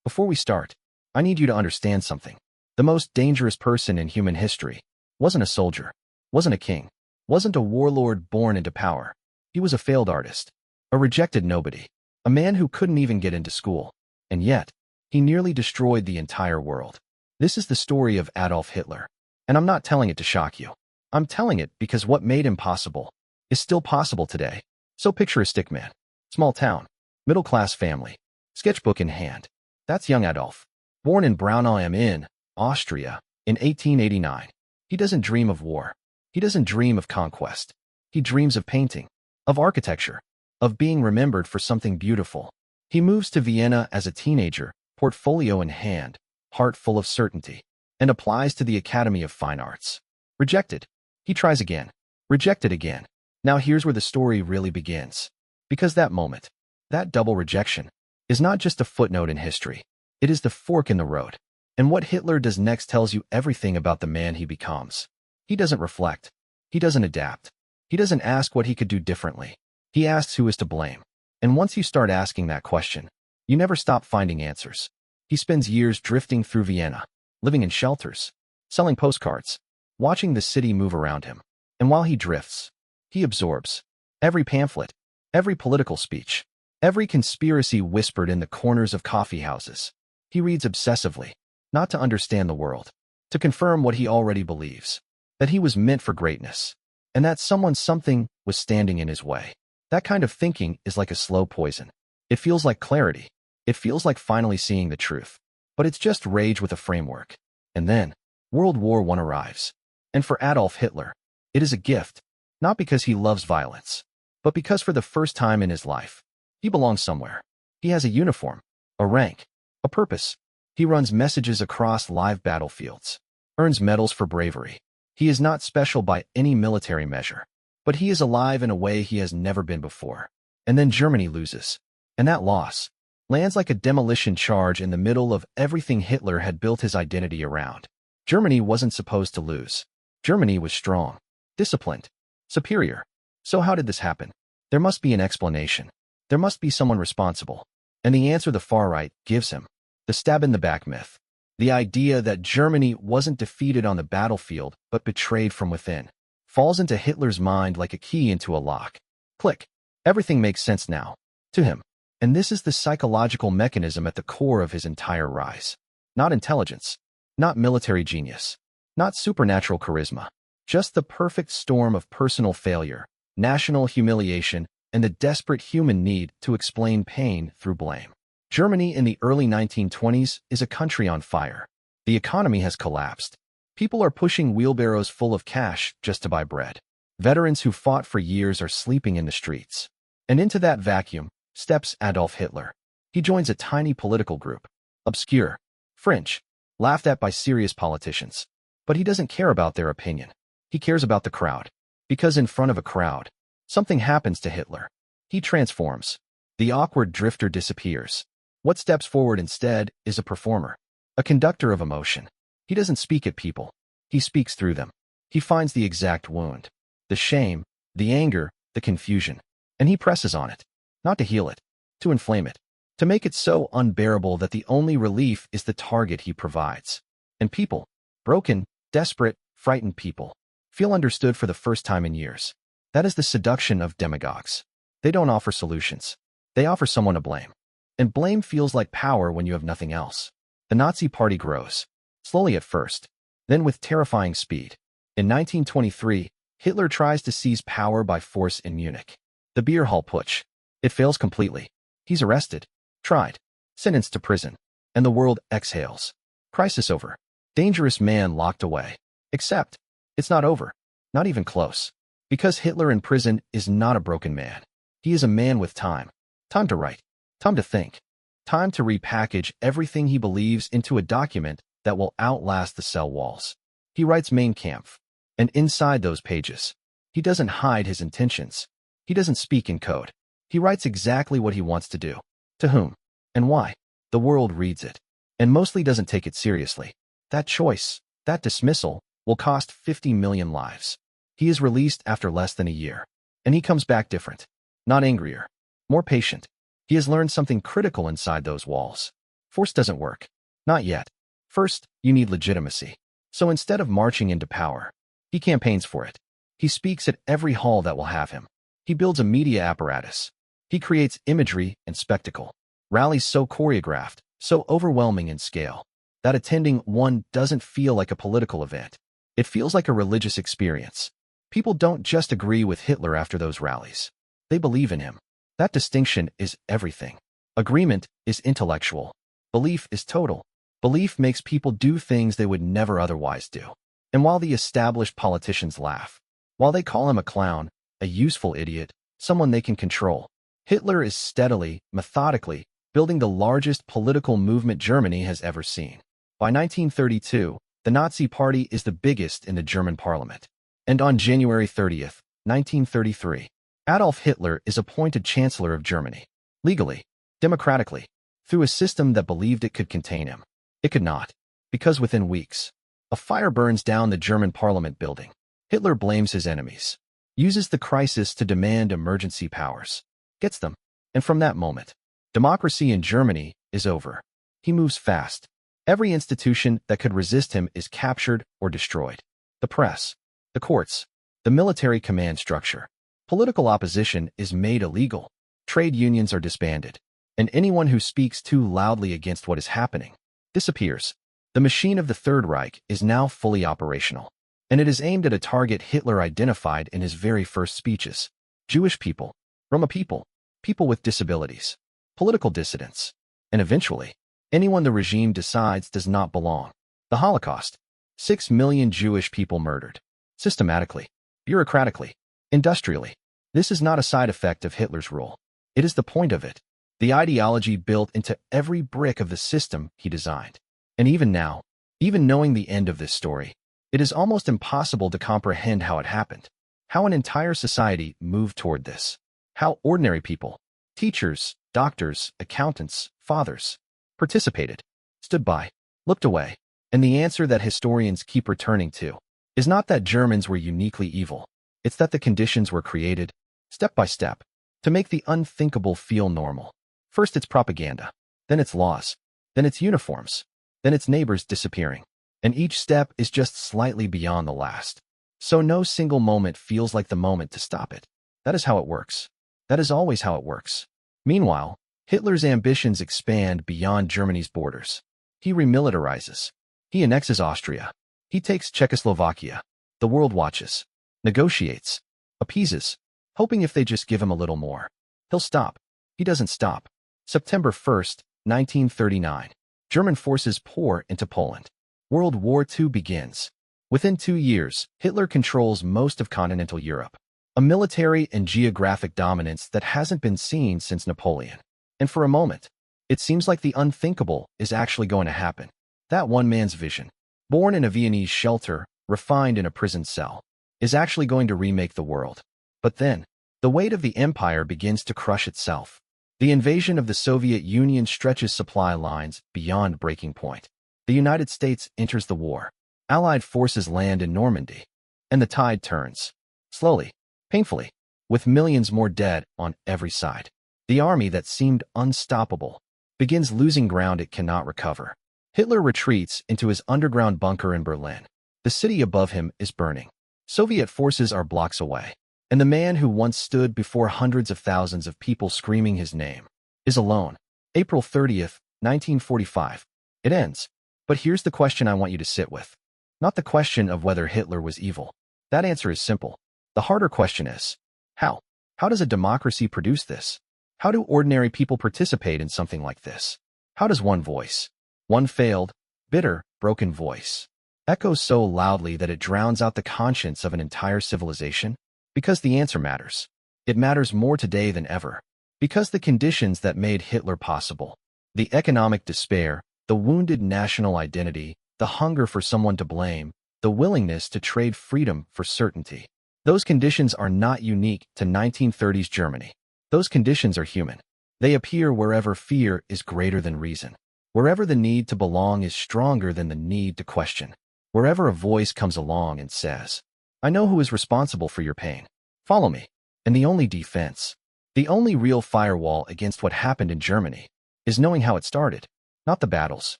Before we start, I need you to understand something. The most dangerous person in human history wasn't a soldier, wasn't a king, wasn't a warlord born into power. He was a failed artist, a rejected nobody, a man who couldn't even get into school. And yet, he nearly destroyed the entire world. This is the story of Adolf Hitler. And I'm not telling it to shock you. I'm telling it because what made him possible is still possible today. So picture a stickman, small town, middle-class family, sketchbook in hand. That's young Adolf, born in Braunau am Inn, Austria, in 1889. He doesn't dream of war. He doesn't dream of conquest. He dreams of painting, of architecture, of being remembered for something beautiful. He moves to Vienna as a teenager, portfolio in hand, heart full of certainty, and applies to the Academy of Fine Arts. Rejected. He tries again. Rejected again. Now here's where the story really begins. Because that moment, that double rejection, is not just a footnote in history. It is the fork in the road. And what Hitler does next tells you everything about the man he becomes. He doesn't reflect. He doesn't adapt. He doesn't ask what he could do differently. He asks who is to blame. And once you start asking that question, you never stop finding answers. He spends years drifting through Vienna, living in shelters, selling postcards, watching the city move around him. And while he drifts, he absorbs every pamphlet, every political speech, every conspiracy whispered in the corners of coffee houses. He reads obsessively, not to understand the world, to confirm what he already believes, that he was meant for greatness, and that something was standing in his way. That kind of thinking is like a slow poison. It feels like clarity. It feels like finally seeing the truth. But it's just rage with a framework. And then, World War I arrives. And for Adolf Hitler, it is a gift, not because he loves violence, but because for the first time in his life, he belongs somewhere. He has a uniform, a rank, a purpose. He runs messages across live battlefields, earns medals for bravery. He is not special by any military measure, but he is alive in a way he has never been before. And then Germany loses. And that loss lands like a demolition charge in the middle of everything Hitler had built his identity around. Germany wasn't supposed to lose. Germany was strong, disciplined, superior. So how did this happen? There must be an explanation. There must be someone responsible. And the answer the far right gives him: the stab-in-the-back myth. The idea that Germany wasn't defeated on the battlefield but betrayed from within falls into Hitler's mind like a key into a lock. Click. Everything makes sense now. To him. And this is the psychological mechanism at the core of his entire rise. Not intelligence. Not military genius. Not supernatural charisma. Just the perfect storm of personal failure, national humiliation, and the desperate human need to explain pain through blame. Germany in the early 1920s is a country on fire. The economy has collapsed. People are pushing wheelbarrows full of cash just to buy bread. Veterans who fought for years are sleeping in the streets. And into that vacuum steps Adolf Hitler. He joins a tiny political group. Obscure, fringe, laughed at by serious politicians. But he doesn't care about their opinion. He cares about the crowd. Because in front of a crowd, something happens to Hitler. He transforms. The awkward drifter disappears. What steps forward instead is a performer, a conductor of emotion. He doesn't speak at people. He speaks through them. He finds the exact wound, the shame, the anger, the confusion, and he presses on it, not to heal it, to inflame it, to make it so unbearable that the only relief is the target he provides. And people, broken, desperate, frightened people, feel understood for the first time in years. That is the seduction of demagogues. They don't offer solutions. They offer someone to blame. And blame feels like power when you have nothing else. The Nazi Party grows, slowly at first, then with terrifying speed. In 1923, Hitler tries to seize power by force in Munich. The beer hall putsch. It fails completely. He's arrested, tried, sentenced to prison, and the world exhales. Crisis over. Dangerous man locked away. Except, it's not over. Not even close. Because Hitler in prison is not a broken man. He is a man with time. Time to write. Time to think. Time to repackage everything he believes into a document that will outlast the cell walls. He writes Mein Kampf. And inside those pages, he doesn't hide his intentions. He doesn't speak in code. He writes exactly what he wants to do. To whom? And why? The world reads it. And mostly doesn't take it seriously. That choice, that dismissal, will cost 50 million lives. He is released after less than a year. And he comes back different. Not angrier. More patient. He has learned something critical inside those walls. Force doesn't work. Not yet. First, you need legitimacy. So instead of marching into power, he campaigns for it. He speaks at every hall that will have him. He builds a media apparatus. He creates imagery and spectacle. Rallies so choreographed, so overwhelming in scale, that attending one doesn't feel like a political event. It feels like a religious experience. People don't just agree with Hitler after those rallies. They believe in him. That distinction is everything. Agreement is intellectual. Belief is total. Belief makes people do things they would never otherwise do. And while the established politicians laugh, while they call him a clown, a useful idiot, someone they can control, Hitler is steadily, methodically, building the largest political movement Germany has ever seen. By 1932, the Nazi Party is the biggest in the German parliament. And on January 30th, 1933, Adolf Hitler is appointed Chancellor of Germany. Legally, democratically, through a system that believed it could contain him. It could not, because within weeks, a fire burns down the German parliament building. Hitler blames his enemies, uses the crisis to demand emergency powers, gets them, and from that moment, democracy in Germany is over. He moves fast. Every institution that could resist him is captured or destroyed. The press, the courts, the military command structure. Political opposition is made illegal. Trade unions are disbanded. And anyone who speaks too loudly against what is happening disappears. The machine of the Third Reich is now fully operational. And it is aimed at a target Hitler identified in his very first speeches. Jewish people, Roma people, people with disabilities, political dissidents, and eventually, anyone the regime decides does not belong. The Holocaust. 6 million Jewish people murdered. Systematically, bureaucratically, industrially. This is not a side effect of Hitler's rule. It is the point of it. The ideology built into every brick of the system he designed. And even now, even knowing the end of this story, it is almost impossible to comprehend how it happened. How an entire society moved toward this. How ordinary people, teachers, doctors, accountants, fathers, participated, stood by, looked away. And the answer that historians keep returning to is not that Germans were uniquely evil. It's that the conditions were created, step by step, to make the unthinkable feel normal. First it's propaganda, then it's laws, then it's uniforms, then it's neighbors disappearing. And each step is just slightly beyond the last. So no single moment feels like the moment to stop it. That is how it works. That is always how it works. Meanwhile, Hitler's ambitions expand beyond Germany's borders. He remilitarizes. He annexes Austria. He takes Czechoslovakia. The world watches, negotiates, appeases, hoping if they just give him a little more, he'll stop. He doesn't stop. September 1st, 1939. German forces pour into Poland. World War II begins. Within 2 years, Hitler controls most of continental Europe. A military and geographic dominance that hasn't been seen since Napoleon. And for a moment, it seems like the unthinkable is actually going to happen. That one man's vision, born in a Viennese shelter, refined in a prison cell, is actually going to remake the world. But then, the weight of the empire begins to crush itself. The invasion of the Soviet Union stretches supply lines beyond breaking point. The United States enters the war. Allied forces land in Normandy. And the tide turns. Slowly, painfully, with millions more dead on every side. The army that seemed unstoppable begins losing ground it cannot recover. Hitler retreats into his underground bunker in Berlin. The city above him is burning. Soviet forces are blocks away. And the man who once stood before hundreds of thousands of people screaming his name is alone. April 30th, 1945. It ends. But here's the question I want you to sit with. Not the question of whether Hitler was evil. That answer is simple. The harder question is, how? How does a democracy produce this? How do ordinary people participate in something like this? How does one voice, one failed, bitter, broken voice, echo so loudly that it drowns out the conscience of an entire civilization? Because the answer matters. It matters more today than ever. Because the conditions that made Hitler possible, the economic despair, the wounded national identity, the hunger for someone to blame, the willingness to trade freedom for certainty, those conditions are not unique to 1930s Germany. Those conditions are human. They appear wherever fear is greater than reason, wherever the need to belong is stronger than the need to question, wherever a voice comes along and says, I know who is responsible for your pain. Follow me. And the only defense, the only real firewall against what happened in Germany, is knowing how it started. Not the battles.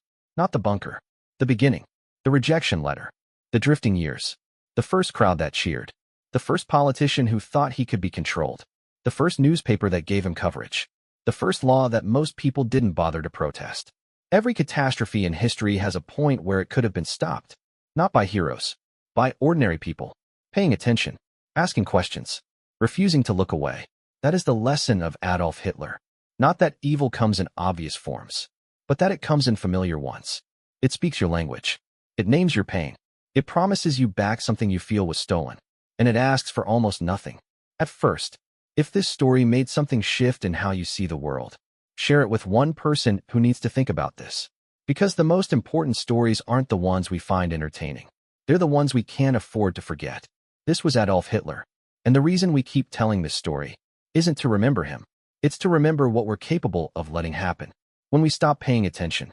Not the bunker. The beginning. The rejection letter. The drifting years. The first crowd that cheered. The first politician who thought he could be controlled. The first newspaper that gave him coverage. The first law that most people didn't bother to protest. Every catastrophe in history has a point where it could have been stopped. Not by heroes. By ordinary people. Paying attention. Asking questions. Refusing to look away. That is the lesson of Adolf Hitler. Not that evil comes in obvious forms, but that it comes in familiar ones. It speaks your language. It names your pain. It promises you back something you feel was stolen. And it asks for almost nothing. At first, if this story made something shift in how you see the world, share it with one person who needs to think about this. Because the most important stories aren't the ones we find entertaining. They're the ones we can't afford to forget. This was Adolf Hitler. And the reason we keep telling this story isn't to remember him. It's to remember what we're capable of letting happen when we stop paying attention.